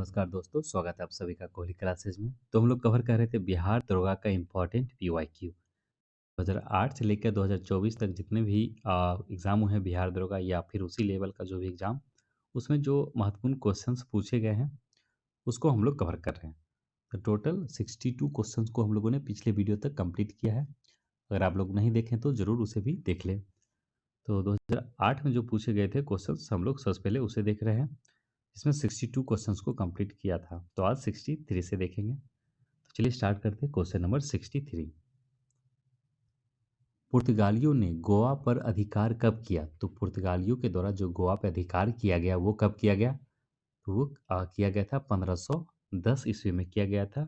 नमस्कार दोस्तों, स्वागत है आप सभी का कोहली क्लासेज में। तो हम लोग कवर कर रहे थे बिहार दरोगा का इम्पोर्टेंट पीवाईक्यू 2008 से लेकर 2024 तक जितने भी एग्ज़ाम हुए हैं बिहार दरोगा या फिर उसी लेवल का जो भी एग्ज़ाम, उसमें जो महत्वपूर्ण क्वेश्चंस पूछे गए हैं उसको हम लोग कवर कर रहे हैं। तो टोटल 62 क्वेश्चंस को हम लोगों ने पिछले वीडियो तक कंप्लीट किया है। अगर आप लोग नहीं देखें तो ज़रूर उसे भी देख लें। तो 2008 में जो पूछे गए थे क्वेश्चंस हम लोग सबसे पहले उसे देख रहे हैं, इसमें 62 क्वेश्चंस को कंप्लीट किया था। तो आज 63 से देखेंगे। तो चलिए स्टार्ट करते हैं क्वेश्चन नंबर 63। पुर्तगालियों ने गोवा पर अधिकार कब किया? तो पुर्तगालियों के द्वारा जो गोवा पर अधिकार किया गया वो कब किया गया? तो वो किया गया था 1510 ईस्वी में किया गया था।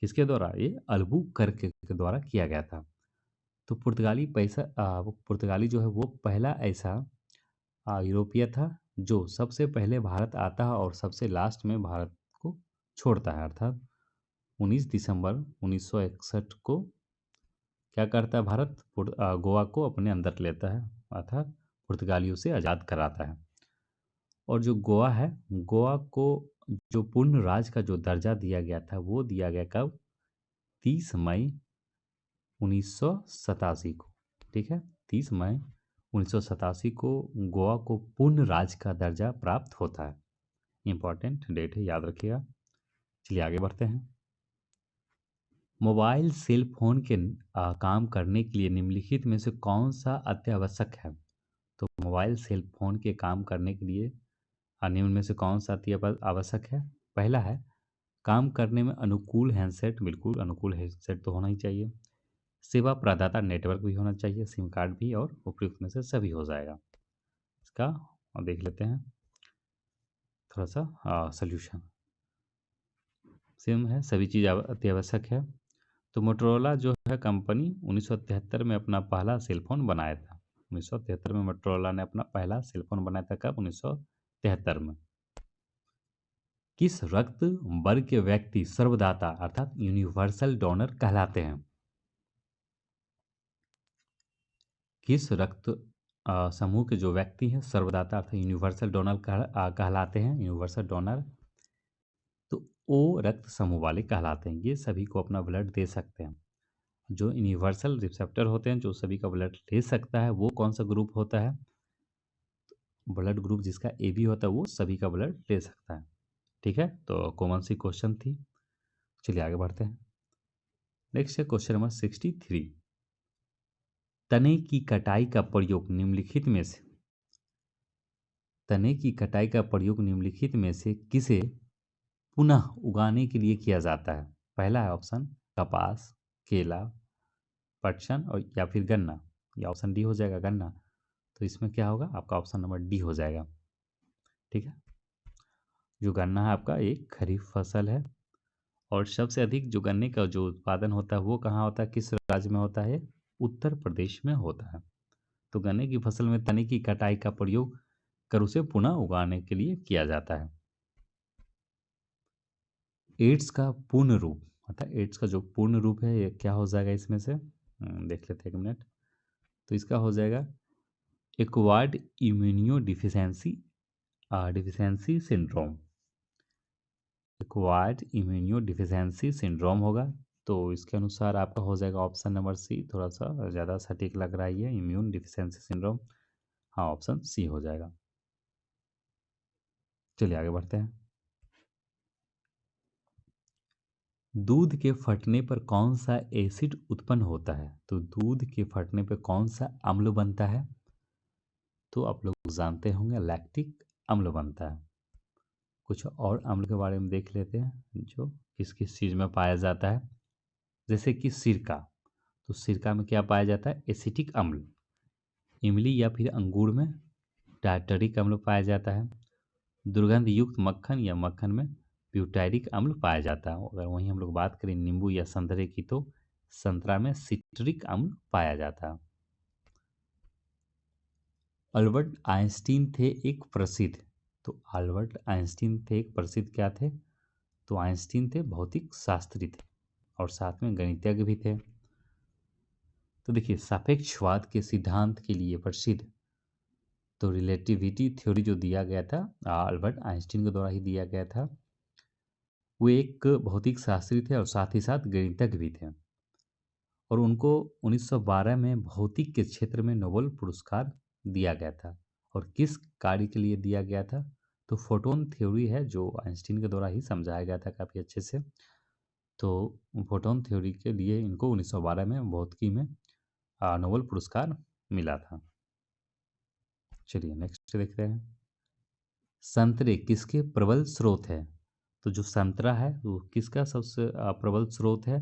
किसके द्वारा? ये अल्बुकर्क के द्वारा किया गया था। तो वो पुर्तगाली जो है वो पहला ऐसा यूरोपीय था जो सबसे पहले भारत आता है और सबसे लास्ट में भारत को छोड़ता है, अर्थात 19 दिसंबर 1961 को क्या करता है भारत? गोवा को अपने अंदर लेता है, अर्थात पुर्तगालियों से आज़ाद कराता है। और जो गोवा है, गोवा को जो पूर्ण राज्य का जो दर्जा दिया गया था वो दिया गया कब? 30 मई 1987 को। ठीक है, 30 मई 1987 को गोवा को पूर्ण राज्य का दर्जा प्राप्त होता है। इंपॉर्टेंट डेट है, याद रखिएगा। चलिए आगे बढ़ते हैं। मोबाइल सेल फोन के काम करने के लिए निम्नलिखित में से कौन सा अत्यावश्यक है? तो मोबाइल सेल फोन के काम करने के लिए निम्न में से कौन सा अति आवश्यक है? पहला है काम करने में अनुकूल हैंडसेट, बिल्कुल अनुकूल हैंडसेट तो होना ही चाहिए। सेवा प्रदाता नेटवर्क भी होना चाहिए, सिम कार्ड भी, और उपयुक्त में से सभी हो जाएगा। इसका देख लेते हैं थोड़ा सा सल्यूशन। सिम है, सभी चीज़ अति आवश्यक है। तो मोटरोला जो है कंपनी 1973 में अपना पहला सेलफोन बनाया था। 1973 में मोटरोला ने अपना पहला सेलफोन बनाया था। कब? 1973 में। किस रक्त वर्ग के व्यक्ति सर्वदाता अर्थात यूनिवर्सल डोनर कहलाते हैं? किस रक्त समूह के जो व्यक्ति हैं सर्वदाता अर्थात यूनिवर्सल डोनर कहलाते हैं? यूनिवर्सल डोनर तो ओ रक्त समूह वाले कहलाते हैं। ये सभी को अपना ब्लड दे सकते हैं। जो यूनिवर्सल रिसेप्टर होते हैं जो सभी का ब्लड ले सकता है वो कौन सा ग्रुप होता है? ब्लड ग्रुप जिसका ए बी होता है वो सभी का ब्लड ले सकता है। ठीक है, तो कॉमन सी क्वेश्चन थी। चलिए आगे बढ़ते हैं। नेक्स्ट है क्वेश्चन नंबर 63। तने की कटाई का प्रयोग निम्नलिखित में से तने की कटाई का प्रयोग निम्नलिखित में से किसे पुनः उगाने के लिए किया जाता है? पहला है ऑप्शन कपास, केला, पटसन और या फिर गन्ना। या ऑप्शन डी हो जाएगा गन्ना। तो इसमें क्या होगा? आपका ऑप्शन नंबर डी हो जाएगा। ठीक है, जो गन्ना है आपका एक खरीफ फसल है और सबसे अधिक जो गन्ने का जो उत्पादन होता है वो कहाँ होता है? किस राज्य में होता है? उत्तर प्रदेश में होता है। तो गन्ने की फसल में तने की कटाई का प्रयोग कर उसे पुनः उगाने के लिए किया जाता है। एड्स का पूर्ण रूप अर्थात एड्स का जो पूर्ण रूप है ये क्या हो जाएगा इसमें से? देख लेते हैं एक मिनट। तो इसका हो जाएगा acquired immuno deficiency syndrome. Acquired immuno deficiency syndrome होगा। तो इसके अनुसार आपका हो जाएगा ऑप्शन नंबर सी। थोड़ा सा ज़्यादा सटीक लग रहा है ये, इम्यून डिफिशेंसी सिंड्रोम। हाँ, ऑप्शन सी हो जाएगा। चलिए आगे बढ़ते हैं। दूध के फटने पर कौन सा एसिड उत्पन्न होता है? तो दूध के फटने पर कौन सा अम्ल बनता है? तो आप लोग जानते होंगे लैक्टिक अम्ल बनता है। कुछ और अम्ल के बारे में देख लेते हैं जो किस किस चीज़ में पाया जाता है। जैसे कि सिरका। तो सिरका में क्या पाया जाता है? एसिटिक अम्ल। इमली या फिर अंगूर में टार्टरिक अम्ल पाया जाता है। दुर्गंध युक्त मक्खन या मक्खन में ब्यूटाइरिक अम्ल पाया जाता है। अगर वहीं हम लोग बात करें नींबू या संतरे की तो संतरा में सिट्रिक अम्ल पाया जाता है। अल्बर्ट आइंस्टीन थे एक प्रसिद्ध। तो अल्बर्ट आइंस्टीन थे एक प्रसिद्ध क्या थे? तो आइंस्टीन थे भौतिक शास्त्री थे और साथ में गणितज्ञ भी थे। तो देखिए सापेक्षवाद के सिद्धांत के लिए प्रसिद्ध तो रिलेटिविटी थ्योरी जो दिया गया था अल्बर्ट आइंस्टीन के द्वारा ही दिया गया था। वो एक भौतिक शास्त्री थे और साथ ही साथ गणितज्ञ भी थे और उनको 1912 में भौतिक के क्षेत्र में नोबेल पुरस्कार दिया गया था। और किस कार्य के लिए दिया गया था? तो फोटोन थ्योरी है जो आइंस्टीन के द्वारा ही समझाया गया था काफ़ी अच्छे से। तो फोटोन थ्योरी के लिए इनको 1912 में भौतिकी में नोबेल पुरस्कार मिला था। चलिए नेक्स्ट देखते हैं। संतरे किसके प्रबल स्रोत है? तो जो संतरा है वो किसका सबसे प्रबल स्रोत है?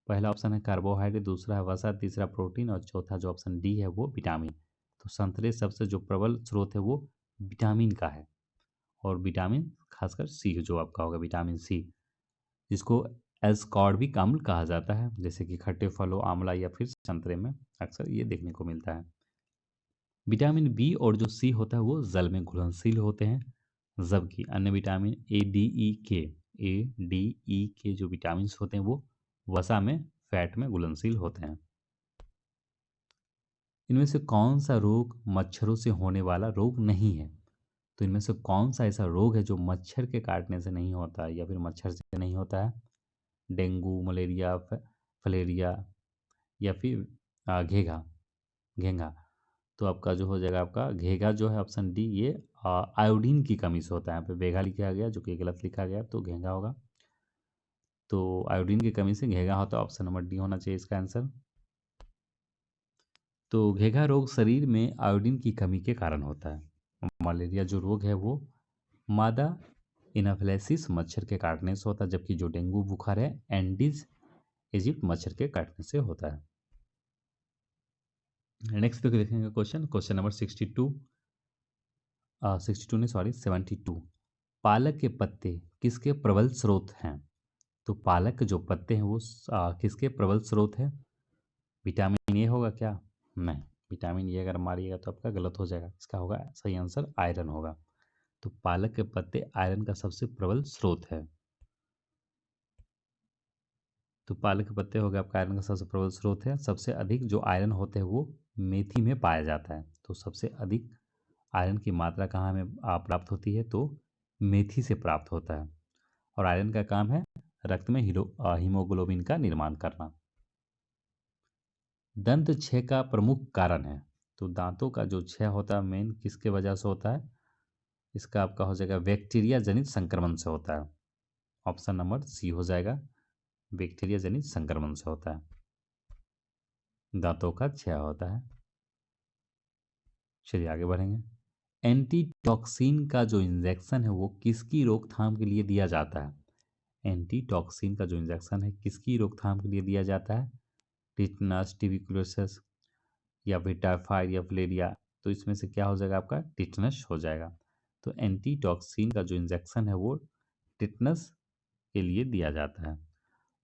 पहला ऑप्शन है कार्बोहाइड्रेट, दूसरा है वसा, तीसरा प्रोटीन और चौथा जो ऑप्शन डी है वो विटामिन। तो संतरे सबसे जो प्रबल स्रोत है वो विटामिन का है और विटामिन खासकर सी जो आपका होगा विटामिन सी, जिसको एस्कॉर्बिक अम्ल कहा जाता है, जैसे कि खट्टे फलों आंवला या फिर संतरे में अक्सर ये देखने को मिलता है। विटामिन बी और जो सी होता है वो जल में घुलनशील होते हैं, जबकि अन्य विटामिन ए डी ई के जो विटामिन होते हैं वो वसा में फैट में घुलनशील होते हैं। इनमें से कौन सा रोग मच्छरों से होने वाला रोग नहीं है? तो इनमें से कौन सा ऐसा रोग है जो मच्छर के काटने से नहीं होता है या फिर मच्छर से नहीं होता है? डेंगू, मलेरिया, फलेरिया या फिर घेघा घेंगा। तो आपका जो हो जाएगा आपका घेगा जो है ऑप्शन डी, ये आयोडीन की कमी से होता है। यहाँ पे बेगा लिखा गया जो कि गलत लिखा गया, तो घेंगा होगा। तो आयोडीन की कमी से घेगा होता है, ऑप्शन नंबर डी होना चाहिए इसका आंसर। तो घेगा रोग शरीर में आयोडीन की कमी के कारण होता है। मलेरिया जो रोग है वो मादा इनाफ्लेसिस मच्छर के काटने से होता है, जबकि जो डेंगू बुखार है एंडीज इजिप्ट मच्छर के काटने से होता है। नेक्स्ट देखेंगे क्वेश्चन नंबर 62, 62 नहीं सॉरी 72। पालक के पत्ते किसके प्रबल स्रोत हैं? तो पालक के जो पत्ते हैं वो किसके प्रबल स्रोत हैं? विटामिन ए होगा क्या? नहीं, विटामिन ए अगर मारिएगा तो आपका गलत हो जाएगा, इसका होगा सही आंसर आयरन होगा। तो पालक के पत्ते आयरन का सबसे प्रबल स्रोत है। तो पालक के पत्ते हो गए आपका आयरन का सबसे प्रबल स्रोत है। सबसे अधिक जो आयरन होते हैं वो मेथी में पाया जाता है। तो सबसे अधिक आयरन की मात्रा कहाँ हमें प्राप्त होती है? तो मेथी से प्राप्त होता है। और आयरन का काम है रक्त में हीमोग्लोबिन का निर्माण करना। दंत क्षय का प्रमुख कारण है? तो दांतों का जो क्षय होता है मेन किसके वजह से होता है? इसका आपका हो जाएगा बैक्टीरिया जनित संक्रमण से होता है। ऑप्शन नंबर सी हो जाएगा, बैक्टीरिया जनित संक्रमण से होता है दांतों का क्षय होता है। चलिए आगे बढ़ेंगे। एंटीटॉक्सिन का जो इंजेक्शन है वो किसकी रोकथाम के लिए दिया जाता है? एंटीटॉक्सिन का जो इंजेक्शन है किसकी रोकथाम के लिए दिया जाता है? टिटनस, ट्यूबरकुलोसिस या फिर टाइफाइड या फिलेरिया। तो इसमें से क्या हो जाएगा आपका? टिटनस हो जाएगा। तो एंटीटॉक्सिन का जो इंजेक्शन है वो टिटनस के लिए दिया जाता है।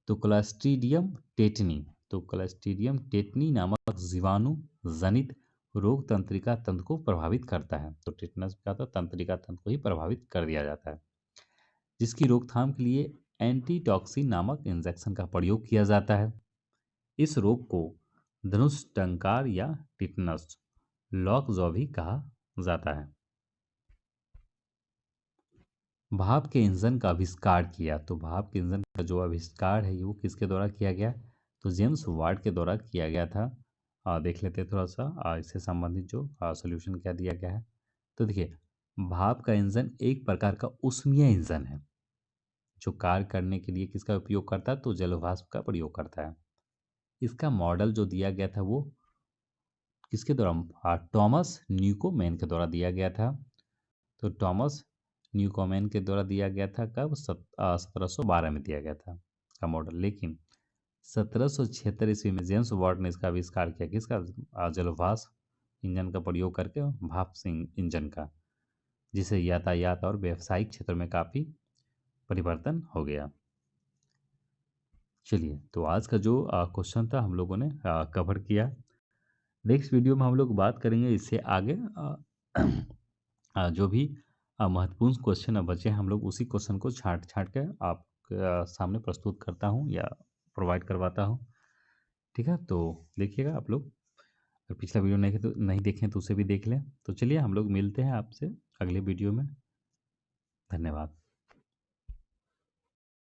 तो क्लस्ट्रीडियम टेटनी, तो क्लस्ट्रीडियम टेटनी नामक जीवाणु जनित रोग तंत्रिका तंत्र को प्रभावित करता है। तो टिटनस का तो तंत्रिका तंत्र को ही प्रभावित कर दिया जाता है, जिसकी रोकथाम के लिए एंटीटॉक्सिन नामक इंजेक्शन का प्रयोग किया जाता है। इस रोग को धनुष टंकार या टिटनस लॉकजॉ भी कहा जाता है। भाप के इंजन का आविष्कार किया? तो भाप के इंजन का जो आविष्कार है वो किसके द्वारा किया गया? तो जेम्स वाट के द्वारा किया गया था। देख लेते हैं थोड़ा सा इससे संबंधित जो सॉल्यूशन क्या दिया गया है। तो देखिए, भाप का इंजन एक प्रकार का ऊष्मीय इंजन है जो कार्य करने के लिए किसका उपयोग करता है? तो जलवाष्प का प्रयोग करता है। इसका मॉडल जो दिया गया था वो किसके द्वारा? टॉमस न्यूकोमेन के द्वारा दिया गया था। तो टॉमस न्यूकोमेन के द्वारा दिया गया था कब? 1712 में दिया गया था का मॉडल। लेकिन 1776 ईस्वी में जेम्स वाट ने इसका आविष्कार किया, किसका? जलवाष्प इंजन का प्रयोग करके, भाप से इंजन का, जिसे यातायात और व्यावसायिक क्षेत्र में काफ़ी परिवर्तन हो गया। चलिए, तो आज का जो क्वेश्चन था हम लोगों ने कवर किया। नेक्स्ट वीडियो में हम लोग बात करेंगे इससे आगे जो भी महत्वपूर्ण क्वेश्चन अब बचे हैं हम लोग उसी क्वेश्चन को छांट छांट के आप सामने प्रस्तुत करता हूँ या प्रोवाइड करवाता हूँ। ठीक है, तो देखिएगा आप लोग, अगर पिछला वीडियो नहीं देखें तो उसे भी देख लें। तो चलिए हम लोग मिलते हैं आपसे अगले वीडियो में। धन्यवाद।